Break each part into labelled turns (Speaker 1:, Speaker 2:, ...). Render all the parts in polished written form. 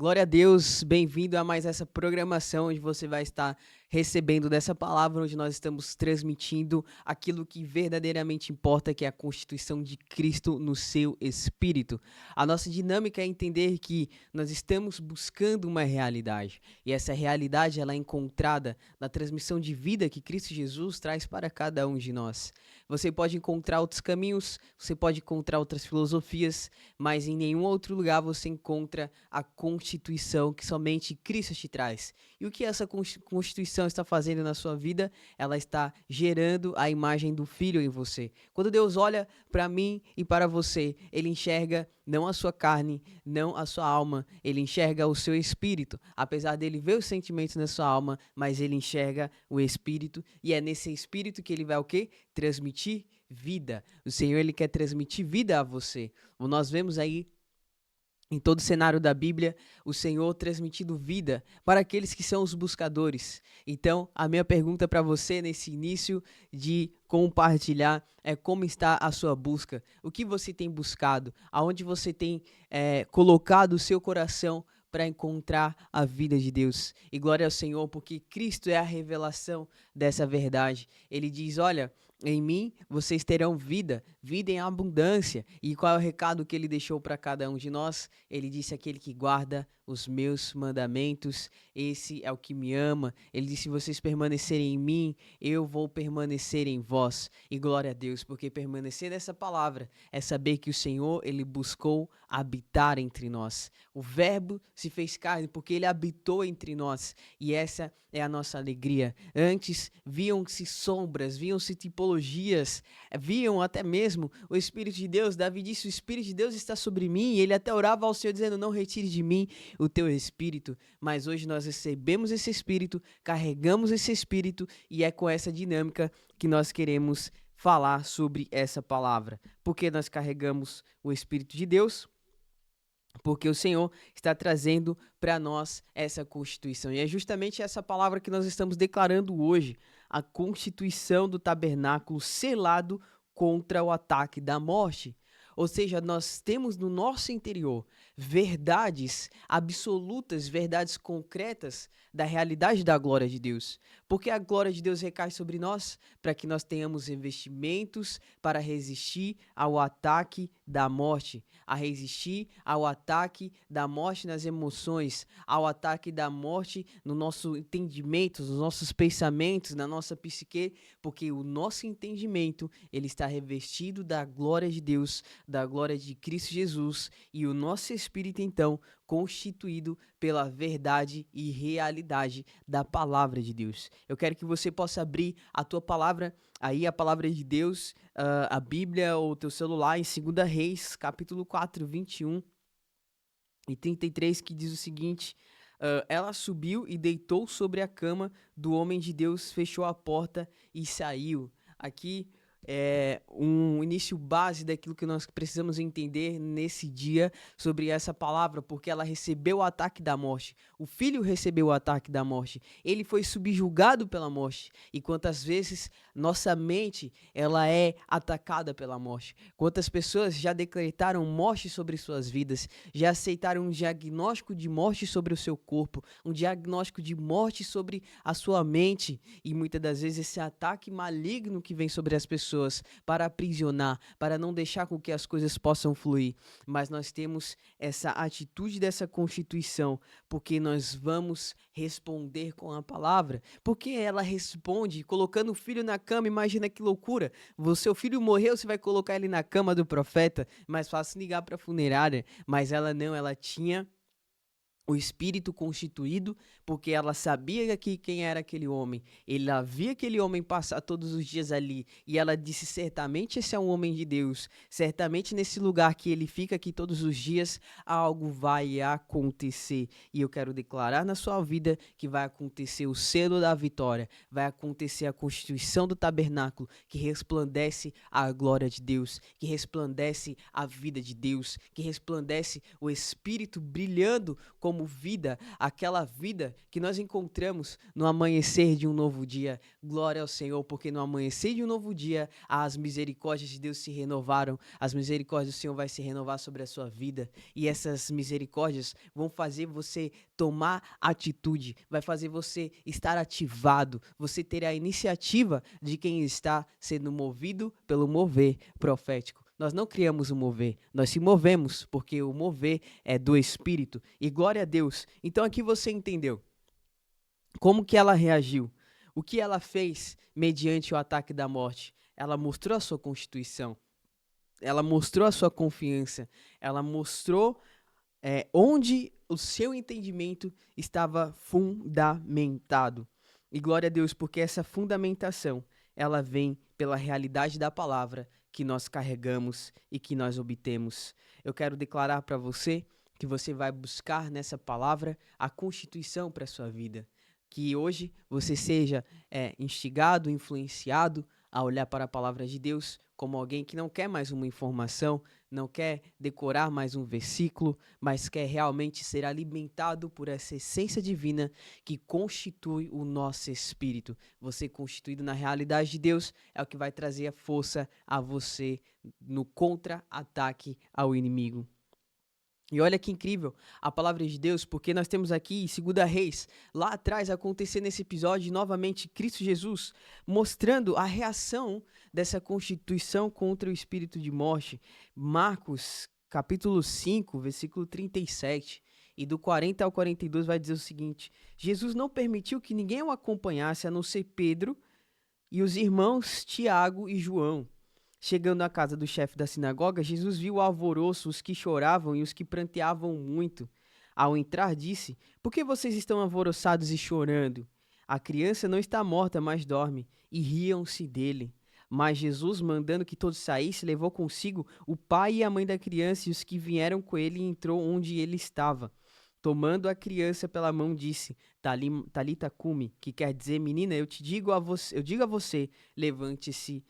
Speaker 1: Glória a Deus, bem-vindo a mais essa programação onde você vai estar recebendo dessa palavra, onde nós estamos transmitindo aquilo que verdadeiramente importa, que é a constituição de Cristo no seu espírito. A nossa dinâmica é entender que nós estamos buscando uma realidade, e essa realidade ela é encontrada na transmissão de vida que Cristo Jesus traz para cada um de nós. Você pode encontrar outros caminhos, você pode encontrar outras filosofias, mas em nenhum outro lugar você encontra a constituição que somente Cristo te traz. E o que essa constituição está fazendo na sua vida? Ela está gerando a imagem do Filho em você. Quando Deus olha para mim e para você, Ele enxerga não a sua carne, não a sua alma, Ele enxerga o seu espírito. Apesar dele ver os sentimentos na sua alma, mas Ele enxerga o espírito, e é nesse espírito que Ele vai o quê? Transmitir vida. O Senhor, Ele quer transmitir vida a você. Nós vemos aí em todo o cenário da Bíblia, o Senhor transmitindo vida para aqueles que são os buscadores. Então, a minha pergunta para você nesse início de compartilhar é: como está a sua busca? O que você tem buscado? Aonde você tem colocado o seu coração para encontrar a vida de Deus? E glória ao Senhor, porque Cristo é a revelação dessa verdade. Ele diz: olha, em mim vocês terão vida, vida em abundância. E qual é o recado que ele deixou para cada um de nós? Ele disse: aquele que guarda os meus mandamentos, esse é o que me ama. Ele disse: se vocês permanecerem em mim, eu vou permanecer em vós. E glória a Deus, porque permanecer nessa palavra é saber que o Senhor, ele buscou habitar entre nós. O verbo se fez carne porque ele habitou entre nós. E essa é a nossa alegria. Antes viam-se sombras, viam-se tipologias, viam até mesmo o Espírito de Deus. Davi disse: o Espírito de Deus está sobre mim, e ele até orava ao Senhor dizendo: não retire de mim o teu Espírito. Mas hoje nós recebemos esse Espírito, carregamos esse Espírito, e é com essa dinâmica que nós queremos falar sobre essa palavra. Porque nós carregamos o Espírito de Deus, porque o Senhor está trazendo para nós essa constituição. E é justamente essa palavra que nós estamos declarando hoje: a constituição do tabernáculo selado contra o ataque da morte. Ou seja, nós temos no nosso interior verdades absolutas, verdades concretas da realidade da glória de Deus. Porque a glória de Deus recai sobre nós para que nós tenhamos investimentos para resistir ao ataque da morte, a resistir ao ataque da morte nas emoções, ao ataque da morte no nosso entendimento, nos nossos pensamentos, na nossa psique, porque o nosso entendimento, ele está revestido da glória de Deus, da glória de Cristo Jesus, e o nosso espírito, então, constituído pela verdade e realidade da palavra de Deus. Eu quero que você possa abrir a tua palavra, aí a palavra de Deus, a Bíblia ou o teu celular, em 2 Reis, capítulo 4, 21 e 33, que diz o seguinte: ela subiu e deitou sobre a cama do homem de Deus, fechou a porta e saiu. Aqui é um início base daquilo que nós precisamos entender nesse dia sobre essa palavra, porque ela recebeu o ataque da morte. O filho recebeu o ataque da morte. Ele foi subjugado pela morte. E quantas vezes nossa mente ela é atacada pela morte? Quantas pessoas já decretaram morte sobre suas vidas, já aceitaram um diagnóstico de morte sobre o seu corpo, um diagnóstico de morte sobre a sua mente, e muitas das vezes esse ataque maligno que vem sobre as pessoas para aprisionar, para não deixar com que as coisas possam fluir. Mas nós temos essa atitude dessa constituição, porque nós vamos responder com a palavra. Porque ela responde colocando o filho na cama. Imagina que loucura! Seu filho morreu, você vai colocar ele na cama do profeta? Mais fácil ligar para a funerária. Mas ela não, ela tinha o espírito constituído, porque ela sabia que quem era aquele homem. Ela via aquele homem passar todos os dias ali, e ela disse: certamente esse é um homem de Deus, certamente nesse lugar que ele fica aqui todos os dias, algo vai acontecer. E eu quero declarar na sua vida que vai acontecer o selo da vitória, vai acontecer a constituição do tabernáculo, que resplandece a glória de Deus, que resplandece a vida de Deus, que resplandece o Espírito brilhando como como vida, aquela vida que nós encontramos no amanhecer de um novo dia. Glória ao Senhor, porque no amanhecer de um novo dia, as misericórdias de Deus se renovaram, as misericórdias do Senhor vai se renovar sobre a sua vida, e essas misericórdias vão fazer você tomar atitude, vai fazer você estar ativado, você ter a iniciativa de quem está sendo movido pelo mover profético. Nós não criamos o mover, nós se movemos, porque o mover é do Espírito. E glória a Deus. Então aqui você entendeu como que ela reagiu, o que ela fez mediante o ataque da morte. Ela mostrou a sua constituição, ela mostrou a sua confiança, ela mostrou onde o seu entendimento estava fundamentado. E glória a Deus, porque essa fundamentação, ela vem pela realidade da palavra que nós carregamos e que nós obtemos. Eu quero declarar para você que você vai buscar nessa palavra a constituição para a sua vida. Que hoje você seja instigado, influenciado a olhar para a palavra de Deus como alguém que não quer mais uma informação, não quer decorar mais um versículo, mas quer realmente ser alimentado por essa essência divina que constitui o nosso espírito. Você constituído na realidade de Deus é o que vai trazer a força a você no contra-ataque ao inimigo. E olha que incrível a palavra de Deus, porque nós temos aqui 2 Reis, lá atrás acontecendo nesse episódio, novamente Cristo Jesus, mostrando a reação dessa constituição contra o espírito de morte. Marcos, capítulo 5, versículo 37, e do 40 ao 42 vai dizer o seguinte: Jesus não permitiu que ninguém o acompanhasse, a não ser Pedro e os irmãos Tiago e João. Chegando à casa do chefe da sinagoga, Jesus viu o alvoroço, os que choravam e os que pranteavam muito. Ao entrar, disse: Por que vocês estão alvoroçados e chorando? A criança não está morta, mas dorme. E riam-se dele. Mas Jesus, mandando que todos saíssem, levou consigo o pai e a mãe da criança e os que vieram com ele, e entrou onde ele estava. Tomando a criança pela mão, disse: Talita cumi, que quer dizer: Menina, eu digo a você, levante-se.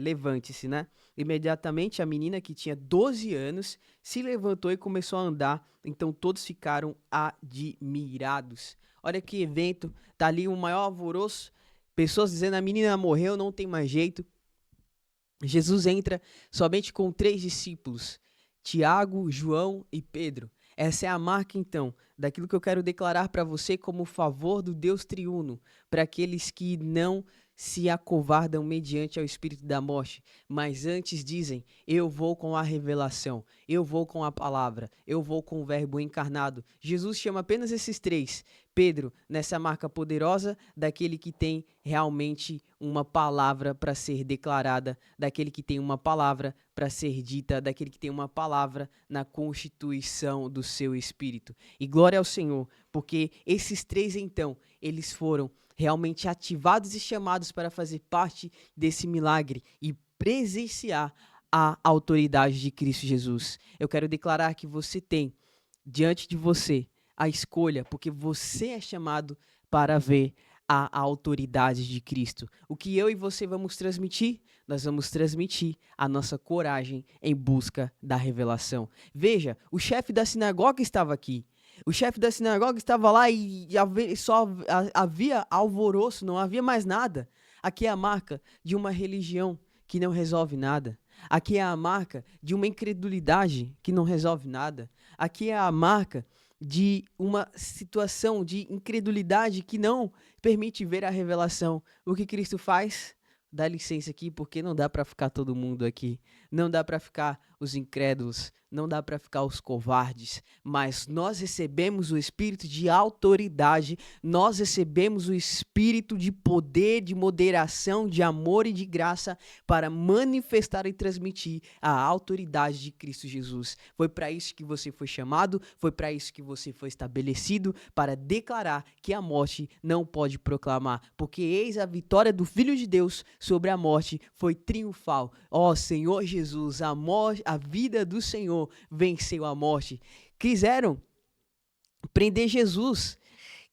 Speaker 1: Levante-se, né? Imediatamente a menina, que tinha 12 anos, se levantou e começou a andar. Então todos ficaram admirados. Olha que evento, tá ali um maior alvoroço, pessoas dizendo: a menina morreu, não tem mais jeito. Jesus entra somente com 3 discípulos, Tiago, João e Pedro. Essa é a marca, então, daquilo que eu quero declarar para você como favor do Deus triuno, para aqueles que não se acovardam mediante ao espírito da morte, mas antes dizem: eu vou com a revelação, eu vou com a palavra, eu vou com o verbo encarnado. Jesus chama apenas esses 3. Pedro, nessa marca poderosa daquele que tem realmente uma palavra para ser declarada, daquele que tem uma palavra para ser dita, daquele que tem uma palavra na constituição do seu espírito. E glória ao Senhor, porque esses 3, então, eles foram realmente ativados e chamados para fazer parte desse milagre e presenciar a autoridade de Cristo Jesus. Eu quero declarar que você tem diante de você a escolha, porque você é chamado para ver a autoridade de Cristo. O que eu e você vamos transmitir? Nós vamos transmitir a nossa coragem em busca da revelação. Veja, o chefe da sinagoga estava aqui. O chefe da sinagoga estava lá e só havia alvoroço, não havia mais nada. Aqui é a marca de uma religião que não resolve nada. Aqui é a marca de uma incredulidade que não resolve nada. Aqui é a marca de uma situação de incredulidade que não permite ver a revelação. O que Cristo faz? Dá licença aqui, porque não dá para ficar todo mundo aqui. Não dá para ficar os incrédulos, não dá para ficar os covardes, mas nós recebemos o espírito de autoridade, nós recebemos o espírito de poder, de moderação, de amor e de graça para manifestar e transmitir a autoridade de Cristo Jesus. Foi para isso que você foi chamado, foi para isso que você foi estabelecido, para declarar que a morte não pode proclamar, porque eis a vitória do Filho de Deus sobre a morte foi triunfal. Ó Senhor Jesus, a vida do Senhor venceu a morte. Quiseram prender Jesus,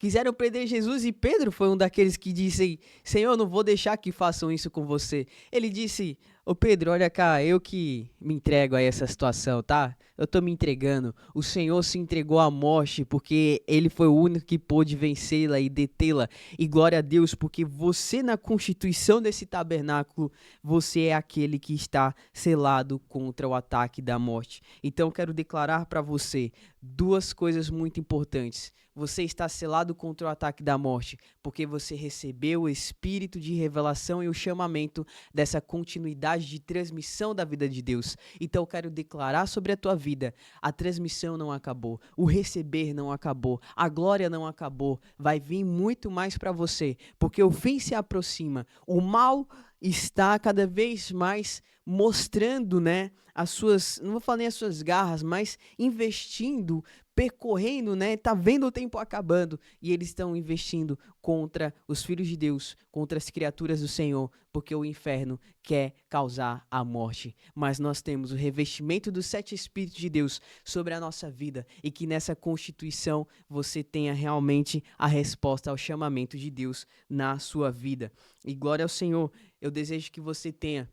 Speaker 1: quiseram prender Jesus e Pedro foi um daqueles que disse: Senhor, não vou deixar que façam isso com você. Ele disse: Ô Pedro, olha cá, eu que me entrego a essa situação, tá? Eu tô me entregando. O Senhor se entregou à morte porque ele foi o único que pôde vencê-la e detê-la. E glória a Deus, porque você na constituição desse tabernáculo, você é aquele que está selado contra o ataque da morte. Então eu quero declarar para você duas coisas muito importantes. Você está selado contra o ataque da morte, porque você recebeu o espírito de revelação e o chamamento dessa continuidade de transmissão da vida de Deus. Então eu quero declarar sobre a tua vida: a transmissão não acabou, o receber não acabou, a glória não acabou, vai vir muito mais para você, porque o fim se aproxima. O mal está cada vez mais mostrando, né, as suas, não vou falar nem as suas garras, mas investindo, percorrendo, né, tá vendo o tempo acabando e eles estão investindo contra os filhos de Deus, contra as criaturas do Senhor, porque o inferno quer causar a morte. Mas nós temos o revestimento dos 7 Espíritos de Deus sobre a nossa vida e que nessa constituição você tenha realmente a resposta ao chamamento de Deus na sua vida. E glória ao Senhor, eu desejo que você tenha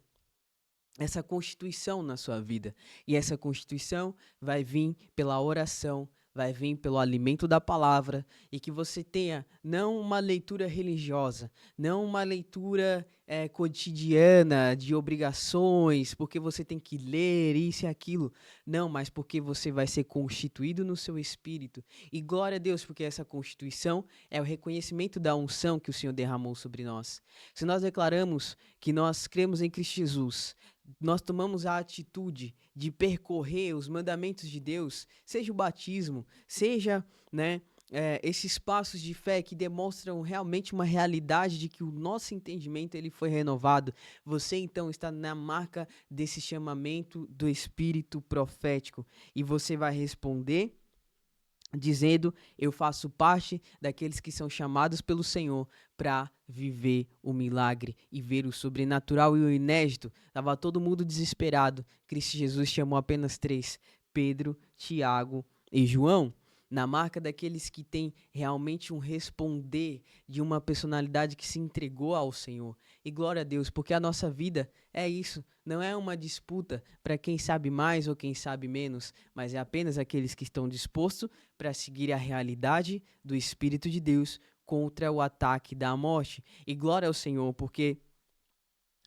Speaker 1: essa constituição na sua vida. E essa constituição vai vir pela oração, vai vir pelo alimento da palavra, e que você tenha não uma leitura religiosa, não uma leitura cotidiana de obrigações, porque você tem que ler isso e aquilo. Não, mas porque você vai ser constituído no seu espírito. E glória a Deus, porque essa constituição é o reconhecimento da unção que o Senhor derramou sobre nós. Se nós declaramos que nós cremos em Cristo Jesus, nós tomamos a atitude de percorrer os mandamentos de Deus, seja o batismo, seja, né, esses passos de fé que demonstram realmente uma realidade de que o nosso entendimento ele foi renovado. Você então está na marca desse chamamento do Espírito profético e você vai responder dizendo: eu faço parte daqueles que são chamados pelo Senhor para viver o milagre e ver o sobrenatural e o inédito. Estava todo mundo desesperado. Cristo Jesus chamou apenas 3, Pedro, Tiago e João. Na marca daqueles que têm realmente um responder de uma personalidade que se entregou ao Senhor. E glória a Deus, porque a nossa vida é isso. Não é uma disputa para quem sabe mais ou quem sabe menos, mas é apenas aqueles que estão dispostos para seguir a realidade do Espírito de Deus contra o ataque da morte. E glória ao Senhor, porque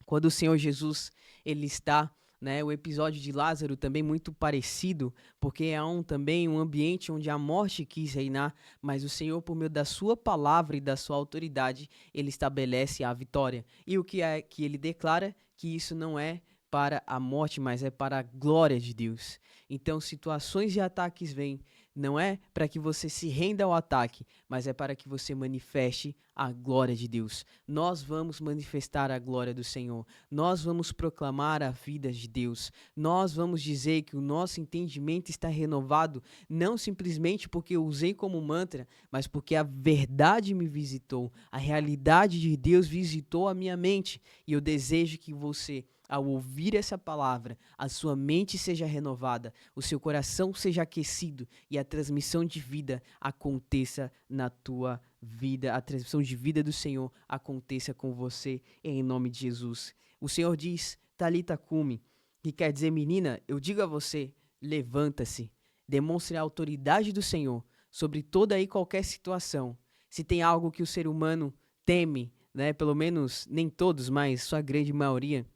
Speaker 1: quando o Senhor Jesus ele está, né, o episódio de Lázaro também muito parecido, porque é também um ambiente onde a morte quis reinar, mas o Senhor, por meio da sua palavra e da sua autoridade, ele estabelece a vitória. E o que é que ele declara? Que isso não é para a morte, mas é para a glória de Deus. Então, situações de ataques vêm, não é para que você se renda ao ataque, mas é para que você manifeste a glória de Deus. Nós vamos manifestar a glória do Senhor. Nós vamos proclamar a vida de Deus. Nós vamos dizer que o nosso entendimento está renovado, não simplesmente porque eu usei como mantra, mas porque a verdade me visitou. A realidade de Deus visitou a minha mente. E eu desejo que você, ao ouvir essa palavra, a sua mente seja renovada, o seu coração seja aquecido e a transmissão de vida aconteça na tua vida, a transmissão de vida do Senhor aconteça com você em nome de Jesus. O Senhor diz, Talita Cumi, que quer dizer, menina, eu digo a você, levanta-se, demonstre a autoridade do Senhor sobre toda e qualquer situação. Se tem algo que o ser humano teme, né, pelo menos nem todos, mas sua grande maioria,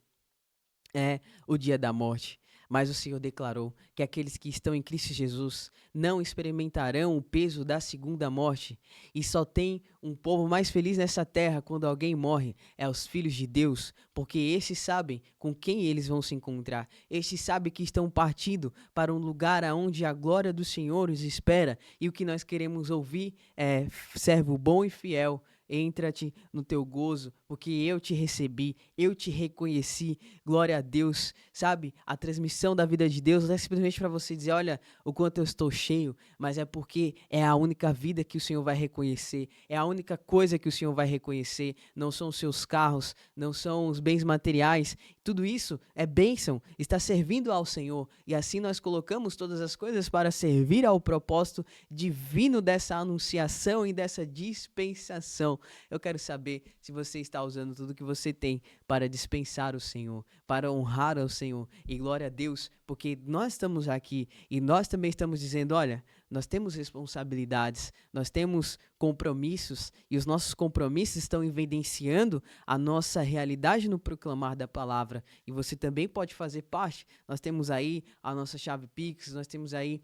Speaker 1: é o dia da morte. Mas o Senhor declarou que aqueles que estão em Cristo Jesus não experimentarão o peso da segunda morte. E só tem um povo mais feliz nessa terra quando alguém morre, é os filhos de Deus, porque esses sabem com quem eles vão se encontrar. Estes sabem que estão partindo para um lugar onde a glória do Senhor os espera. E o que nós queremos ouvir é: servo bom e fiel, entra-te no teu gozo, porque eu te recebi, eu te reconheci. Glória a Deus, sabe? A transmissão da vida de Deus não é simplesmente para você dizer, olha, o quanto eu estou cheio, mas é porque é a única vida que o Senhor vai reconhecer, é a única coisa que o Senhor vai reconhecer. Não são os seus carros, não são os bens materiais, tudo isso é bênção, está servindo ao Senhor, e assim nós colocamos todas as coisas para servir ao propósito divino dessa anunciação e dessa dispensação. Eu quero saber se você está usando tudo que você tem para dispensar o Senhor, para honrar ao Senhor, e glória a Deus, porque nós estamos aqui e nós também estamos dizendo, olha, nós temos responsabilidades, nós temos compromissos, e os nossos compromissos estão evidenciando a nossa realidade no proclamar da palavra, e você também pode fazer parte. Nós temos aí a nossa chave Pix, nós temos aí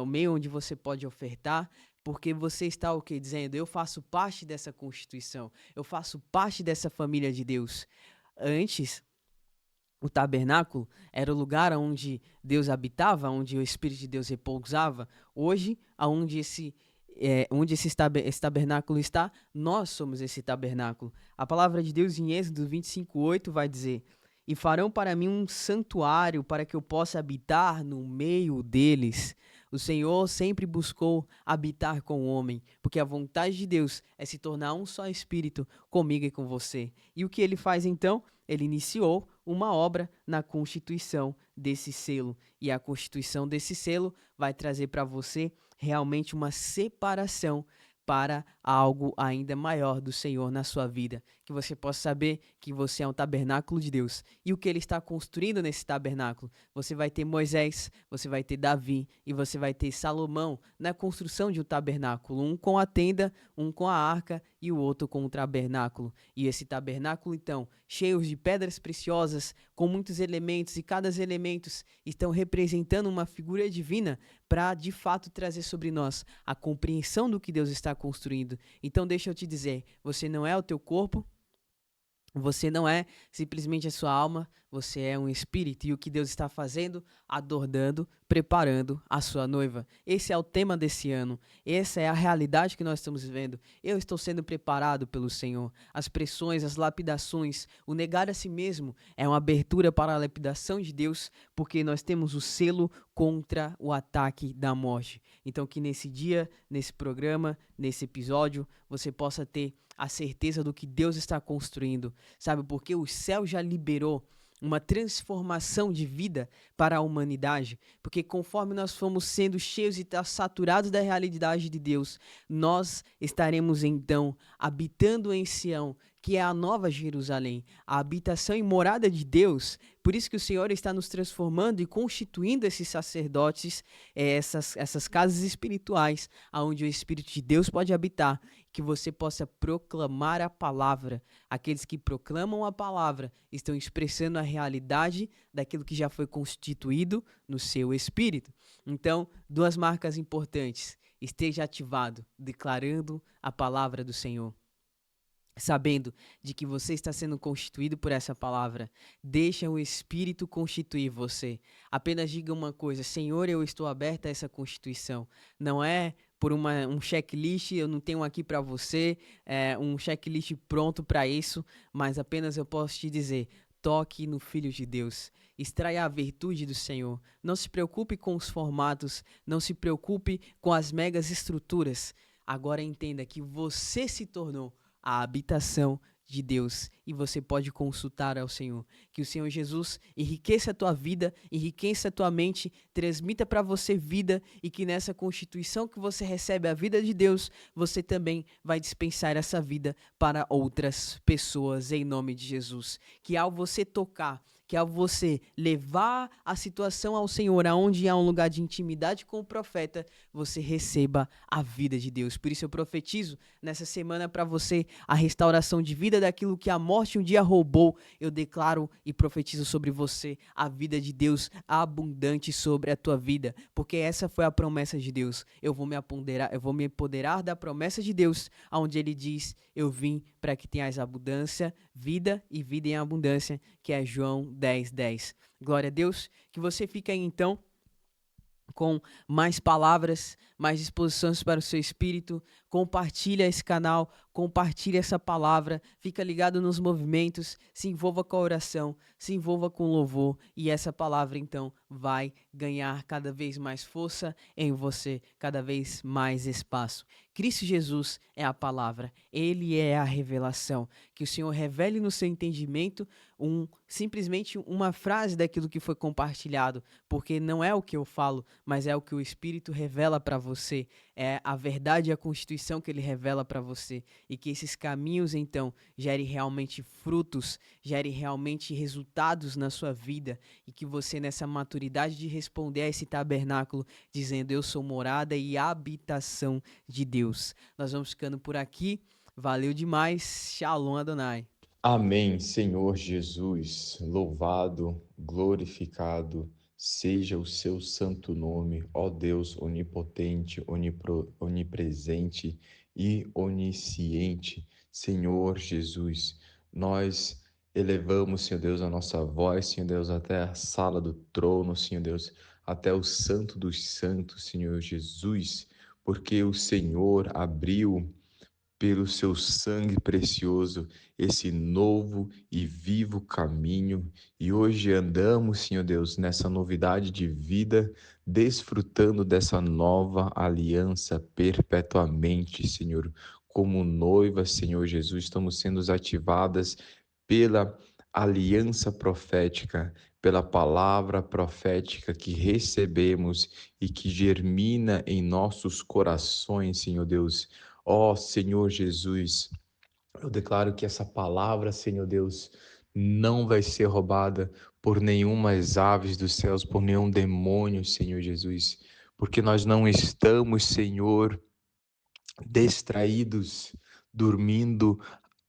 Speaker 1: o meio onde você pode ofertar, porque você está o que? Dizendo, eu faço parte dessa constituição, eu faço parte dessa família de Deus. Antes, o tabernáculo era o lugar onde Deus habitava, onde o Espírito de Deus repousava. Hoje, onde esse tabernáculo está, nós somos esse tabernáculo. A palavra de Deus em Êxodo 25:8 vai dizer, e farão para mim um santuário para que eu possa habitar no meio deles. O Senhor sempre buscou habitar com o homem, porque a vontade de Deus é se tornar um só espírito comigo e com você. E o que ele faz então? Ele iniciou uma obra na constituição desse selo. E a constituição desse selo vai trazer para você realmente uma separação para algo ainda maior do Senhor na sua vida. Que você possa saber que você é um tabernáculo de Deus. E o que ele está construindo nesse tabernáculo? Você vai ter Moisés, você vai ter Davi e você vai ter Salomão na construção de um tabernáculo. Um com a tenda, um com a arca e o outro com o tabernáculo. E esse tabernáculo, então, cheio de pedras preciosas, com muitos elementos, e cada elemento estão representando uma figura divina para, de fato, trazer sobre nós a compreensão do que Deus está construindo. Então, deixa eu te dizer, você não é o teu corpo, você não é simplesmente a sua alma, você é um espírito, e o que Deus está fazendo? Adornando, preparando a sua noiva. Esse é o tema desse ano, essa é a realidade que nós estamos vivendo. Eu estou sendo preparado pelo Senhor. As pressões, as lapidações, o negar a si mesmo é uma abertura para a lapidação de Deus, porque nós temos o selo contra o ataque da morte. Então que nesse dia, nesse programa, nesse episódio, você possa ter a certeza do que Deus está construindo, sabe? Porque o céu já liberou uma transformação de vida para a humanidade, porque conforme nós fomos sendo cheios e saturados da realidade de Deus, nós estaremos então habitando em Sião, que é a nova Jerusalém, a habitação e morada de Deus. Por isso que o Senhor está nos transformando e constituindo esses sacerdotes, essas casas espirituais, onde o Espírito de Deus pode habitar, que você possa proclamar a palavra. Aqueles que proclamam a palavra estão expressando a realidade daquilo que já foi constituído no seu espírito. Então, duas marcas importantes. Esteja ativado, declarando a palavra do Senhor, sabendo de que você está sendo constituído por essa palavra. Deixa o Espírito constituir você. Apenas diga uma coisa: Senhor, eu estou aberto a essa constituição. Não é por um checklist, eu não tenho aqui para você um checklist pronto para isso, mas apenas eu posso te dizer: toque no Filho de Deus, extraia a virtude do Senhor. Não se preocupe com os formatos, não se preocupe com as megas estruturas. Agora entenda que você se tornou a habitação de Deus, e você pode consultar ao Senhor. Que o Senhor Jesus enriqueça a tua vida, enriqueça a tua mente, transmita para você vida, e que nessa constituição que você recebe a vida de Deus, você também vai dispensar essa vida para outras pessoas, em nome de Jesus. Que ao você tocar, que ao você levar a situação ao Senhor, aonde há um lugar de intimidade com o profeta, você receba a vida de Deus. Por isso eu profetizo nessa semana para você a restauração de vida daquilo que a morte um dia roubou. Eu declaro e profetizo sobre você a vida de Deus abundante sobre a tua vida, porque essa foi a promessa de Deus. Eu vou me empoderar da promessa de Deus, onde ele diz: eu vim para que tenhas abundância, vida e vida em abundância, que é João 10:10. Glória a Deus. Que você fique aí então com mais palavras, mais disposições para o seu espírito, com compartilha esse canal, compartilha essa palavra, fica ligado nos movimentos, se envolva com a oração, se envolva com o louvor e essa palavra então vai ganhar cada vez mais força em você, cada vez mais espaço. Cristo Jesus é a palavra, ele é a revelação. Que o Senhor revele no seu entendimento simplesmente uma frase daquilo que foi compartilhado, porque não é o que eu falo, mas é o que o Espírito revela para você, é a verdade e a constituição que ele revela para você, e que esses caminhos então gerem realmente frutos, gerem realmente resultados na sua vida, e que você nessa maturidade de responder a esse tabernáculo, dizendo eu sou morada e habitação de Deus. Nós vamos ficando por aqui, valeu demais, Shalom Adonai.
Speaker 2: Amém, Senhor Jesus, louvado, glorificado seja o seu santo nome, ó Deus onipotente, onipresente e onisciente. Senhor Jesus, nós elevamos, Senhor Deus, a nossa voz, Senhor Deus, até a sala do trono, Senhor Deus, até o santo dos santos, Senhor Jesus, porque o Senhor abriu pelo seu sangue precioso, esse novo e vivo caminho. E hoje andamos, Senhor Deus, nessa novidade de vida, desfrutando dessa nova aliança perpetuamente, Senhor. Como noiva, Senhor Jesus, estamos sendo ativadas pela aliança profética, pela palavra profética que recebemos e que germina em nossos corações, Senhor Deus. Ó Senhor Jesus, eu declaro que essa palavra, Senhor Deus, não vai ser roubada por nenhumas aves dos céus, por nenhum demônio, Senhor Jesus, porque nós não estamos, Senhor, distraídos, dormindo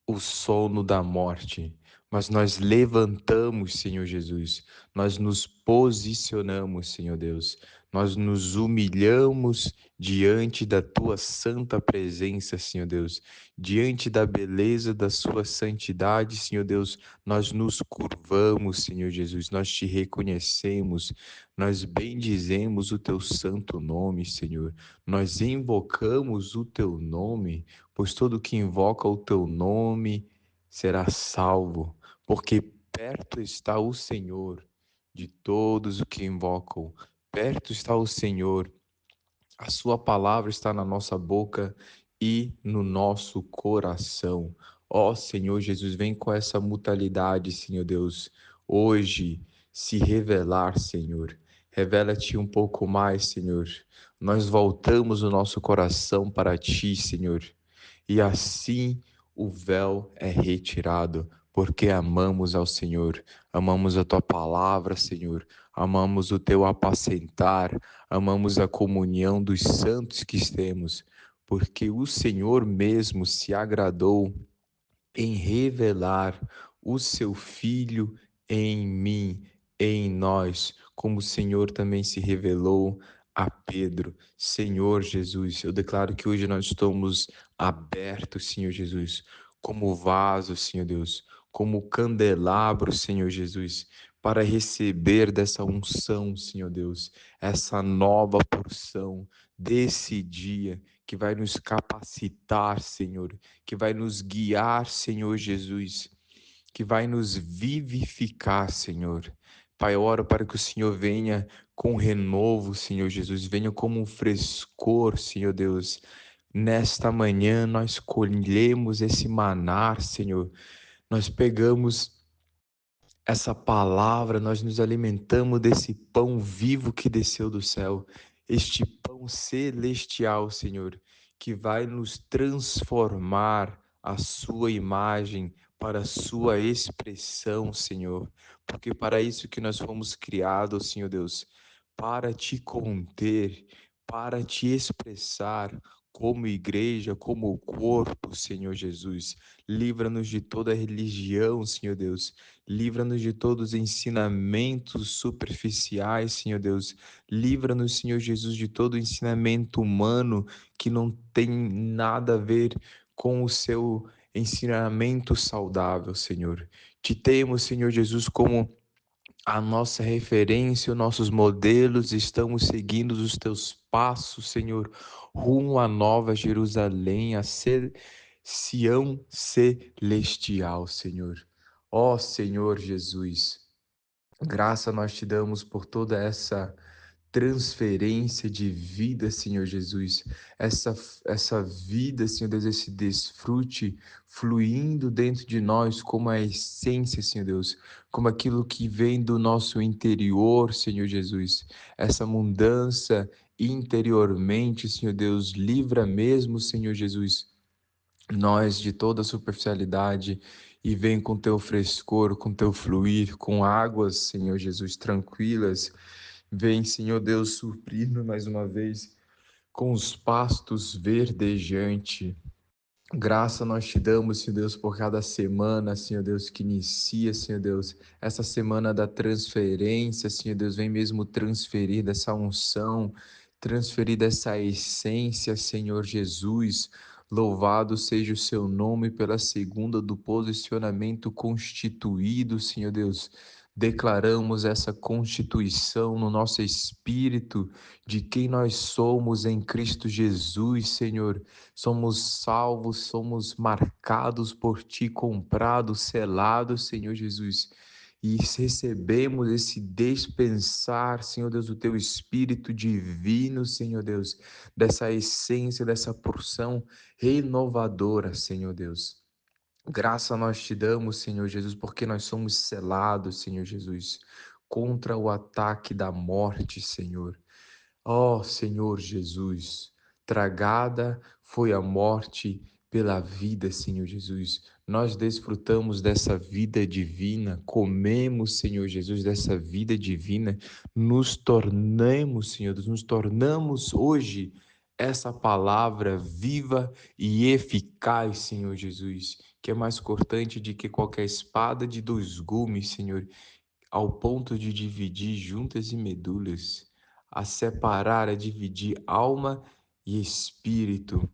Speaker 2: o sono da morte, mas nós levantamos, Senhor Jesus, nós nos posicionamos, Senhor Deus, nós nos humilhamos diante da tua santa presença, Senhor Deus, diante da beleza da sua santidade, Senhor Deus, nós nos curvamos, Senhor Jesus, nós te reconhecemos, nós bendizemos o teu santo nome, Senhor, nós invocamos o teu nome, pois todo que invoca o teu nome será salvo, porque perto está o Senhor de todos os que invocam, perto está o Senhor, a sua palavra está na nossa boca e no nosso coração. Ó Senhor Jesus, vem com essa mutualidade, Senhor Deus, hoje se revelar, Senhor. Revela-te um pouco mais, Senhor. Nós voltamos o nosso coração para ti, Senhor. E assim o véu é retirado, porque amamos ao Senhor, amamos a tua palavra, Senhor, amamos o teu apacentar, amamos a comunhão dos santos que temos, porque o Senhor mesmo se agradou em revelar o seu Filho em mim, em nós, como o Senhor também se revelou a Pedro. Senhor Jesus, eu declaro que hoje nós estamos abertos, Senhor Jesus, como vaso, Senhor Deus, como candelabro, Senhor Jesus, para receber dessa unção, Senhor Deus, essa nova porção desse dia que vai nos capacitar, Senhor, que vai nos guiar, Senhor Jesus, que vai nos vivificar, Senhor. Pai, eu oro para que o Senhor venha com renovo, Senhor Jesus, venha como um frescor, Senhor Deus. Nesta manhã nós colhemos esse maná, Senhor. Nós pegamos essa palavra, nós nos alimentamos desse pão vivo que desceu do céu, este pão celestial, Senhor, que vai nos transformar a sua imagem para a sua expressão, Senhor, porque para isso que nós fomos criados, Senhor Deus, para te conter, para te expressar como igreja, como corpo, Senhor Jesus. Livra-nos de toda religião, Senhor Deus. Livra-nos de todos os ensinamentos superficiais, Senhor Deus. Livra-nos, Senhor Jesus, de todo ensinamento humano que não tem nada a ver com o seu ensinamento saudável, Senhor. Te temos, Senhor Jesus, como a nossa referência, os nossos modelos, estamos seguindo os teus passos, Senhor, rumo à nova Jerusalém, a Sião celestial, Senhor. Ó Senhor Jesus, graça nós te damos por toda essa transferência de vida, Senhor Jesus, essa vida, Senhor Deus, esse desfrute fluindo dentro de nós como a essência, Senhor Deus, como aquilo que vem do nosso interior, Senhor Jesus, essa mudança interiormente, Senhor Deus, livra mesmo, Senhor Jesus, nós de toda superficialidade e vem com teu frescor, com teu fluir, com águas, Senhor Jesus, tranquilas. Vem, Senhor Deus, suprir-nos mais uma vez com os pastos verdejantes. Graça nós te damos, Senhor Deus, por cada semana, Senhor Deus, que inicia, Senhor Deus, essa semana da transferência, Senhor Deus, vem mesmo transferir dessa unção, transferir dessa essência, Senhor Jesus. Louvado seja o seu nome pela segunda do posicionamento constituído, Senhor Deus. Declaramos essa constituição no nosso espírito de quem nós somos em Cristo Jesus, Senhor. Somos salvos, somos marcados por Ti, comprados, selados, Senhor Jesus. E recebemos esse dispensar, Senhor Deus, do Teu Espírito divino, Senhor Deus, dessa essência, dessa porção renovadora, Senhor Deus. Graça nós te damos, Senhor Jesus, porque nós somos selados, Senhor Jesus, contra o ataque da morte, Senhor. Ó Senhor Jesus, tragada foi a morte pela vida, Senhor Jesus. Nós desfrutamos dessa vida divina, comemos, Senhor Jesus, dessa vida divina, nos tornamos, Senhor Deus, nos tornamos hoje essa palavra viva e eficaz, Senhor Jesus, que é mais cortante de que qualquer espada de dois gumes, Senhor, ao ponto de dividir juntas e medulas, a separar, a dividir alma e espírito.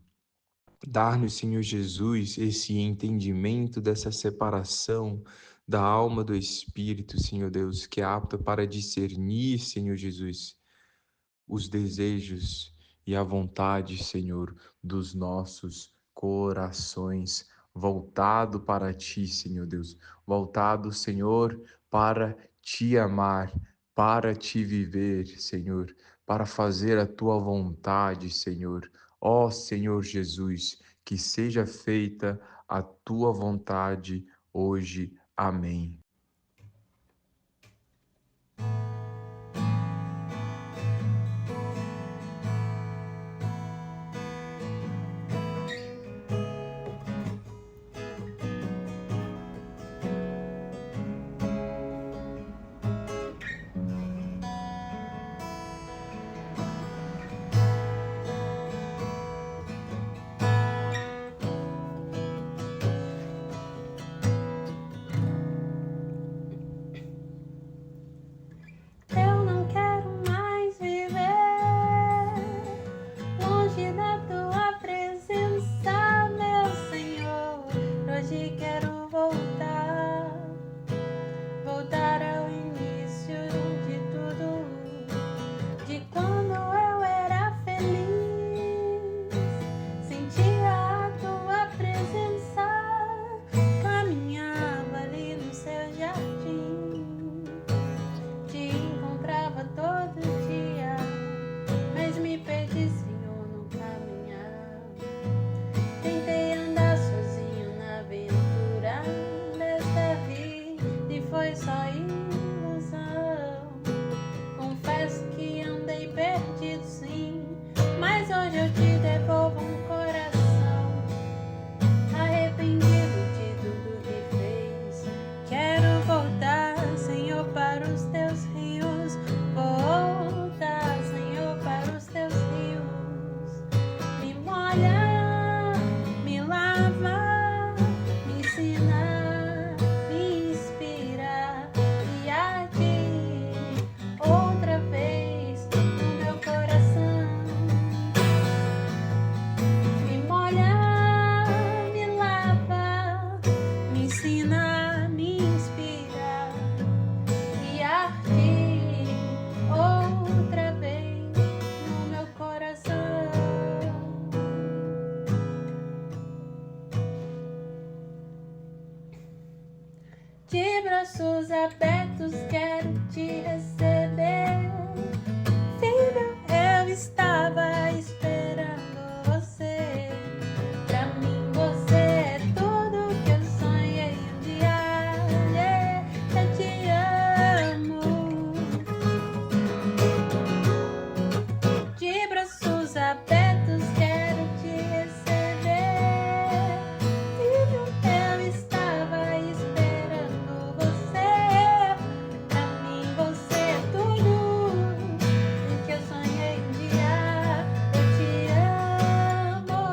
Speaker 2: Dar-nos, Senhor Jesus, esse entendimento dessa separação da alma do espírito, Senhor Deus, que é apta para discernir, Senhor Jesus, os desejos e a vontade, Senhor, dos nossos corações, voltado para Ti, Senhor Deus, voltado, Senhor, para Te amar, para Te viver, Senhor, para fazer a Tua vontade, Senhor. Ó Senhor Jesus, que seja feita a Tua vontade hoje. Amém.
Speaker 3: braços abertos quero te receber. Filho, eu estava esperando você. Pra mim você é tudo que eu sonhei um dia. Yeah, eu te amo. De braços abertos quero te receber. Filho, eu estava esperando você. Pra mim você é tudo que eu sonhei um dia. Eu te amo.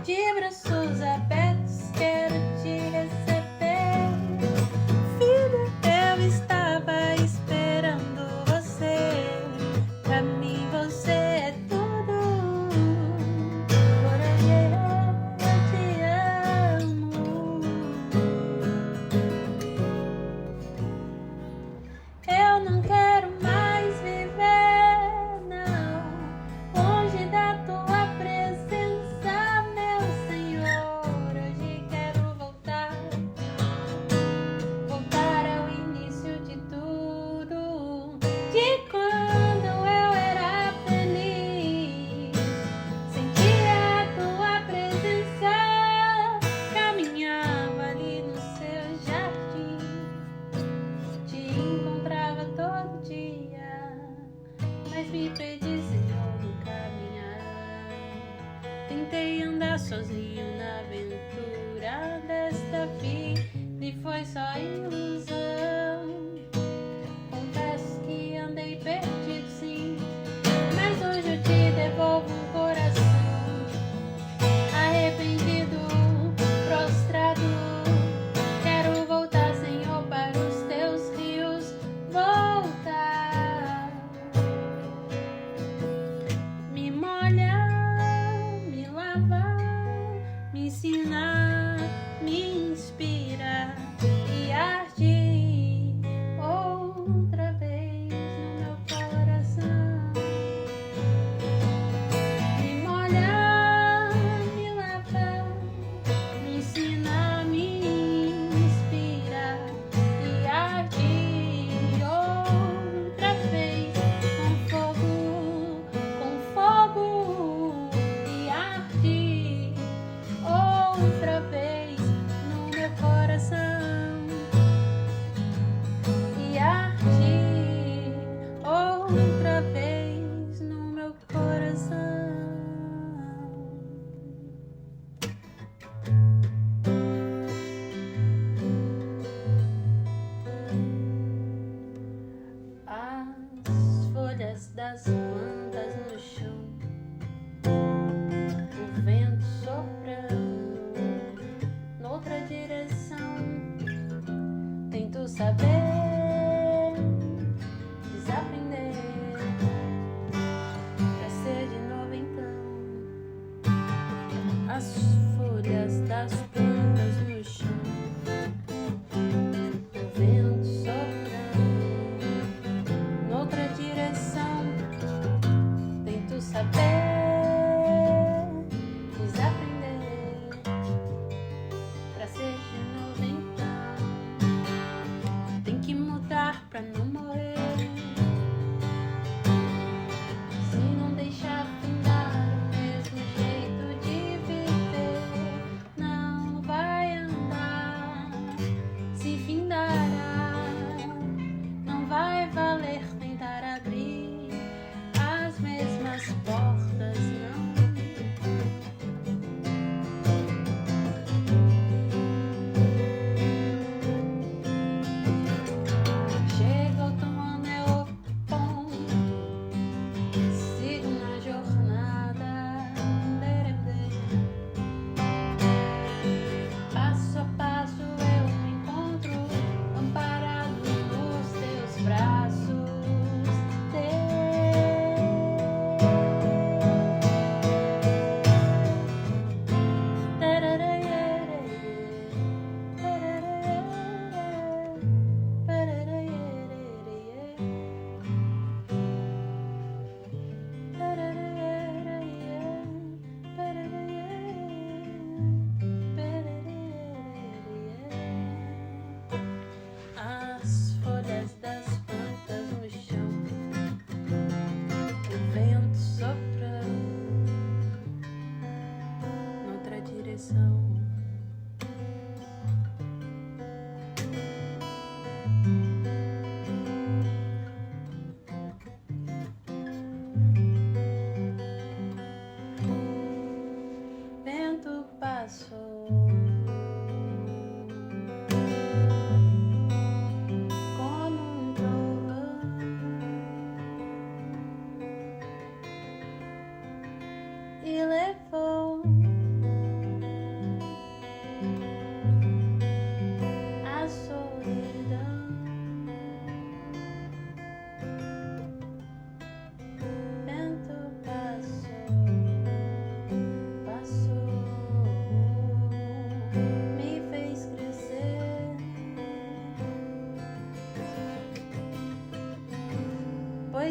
Speaker 3: De braços abertos quero te receber. Filho, eu estava esperando você. Pra mim você é tudo. Por aí eu te amo. Eu não quero mais viver, não, longe da tua presença, meu Senhor. Hoje quero voltar ao início de tudo, de quando eu era feliz. Sentia a tua presença, caminhava ali no seu jardim. Te encontrava todo dia, mas me perdi, Senhor, no caminhar. Tentei andar sozinho na aventura desta vida e foi só ilusão. Confesso que andei perdido, sim, mas hoje eu te devolvo um coração arrependido, prostrado. Quero voltar, Senhor, para os teus rios, voltar. Me molha, me lava, me ensina, me inspira e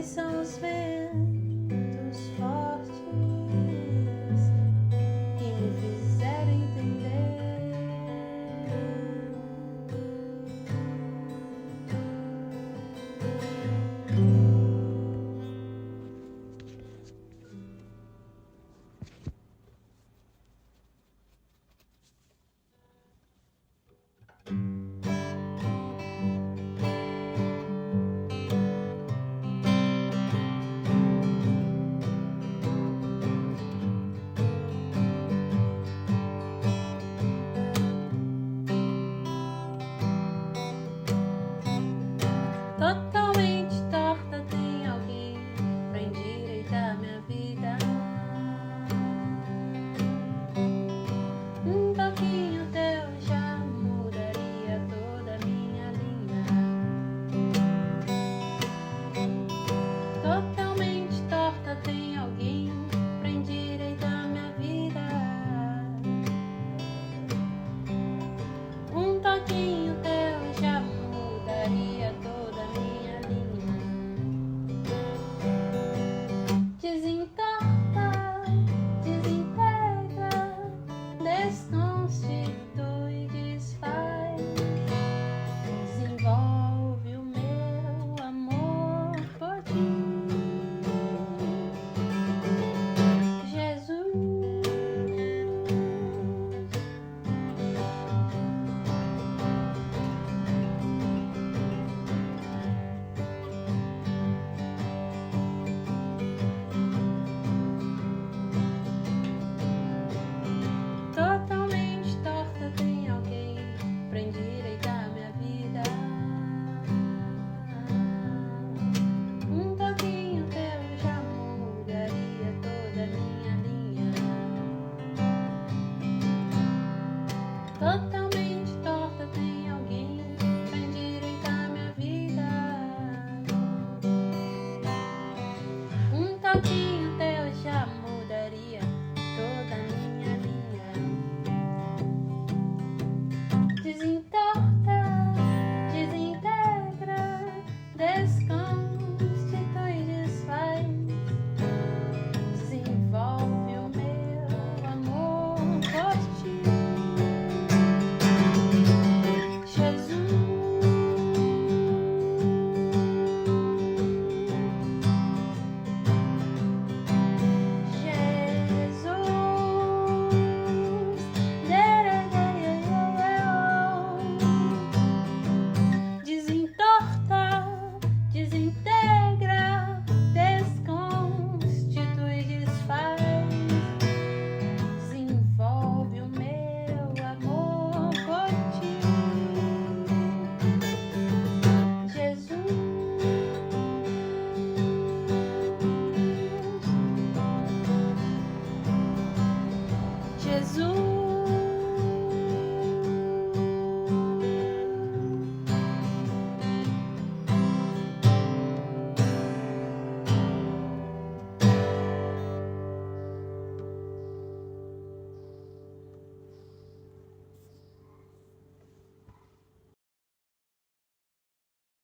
Speaker 3: são os verdadeiros.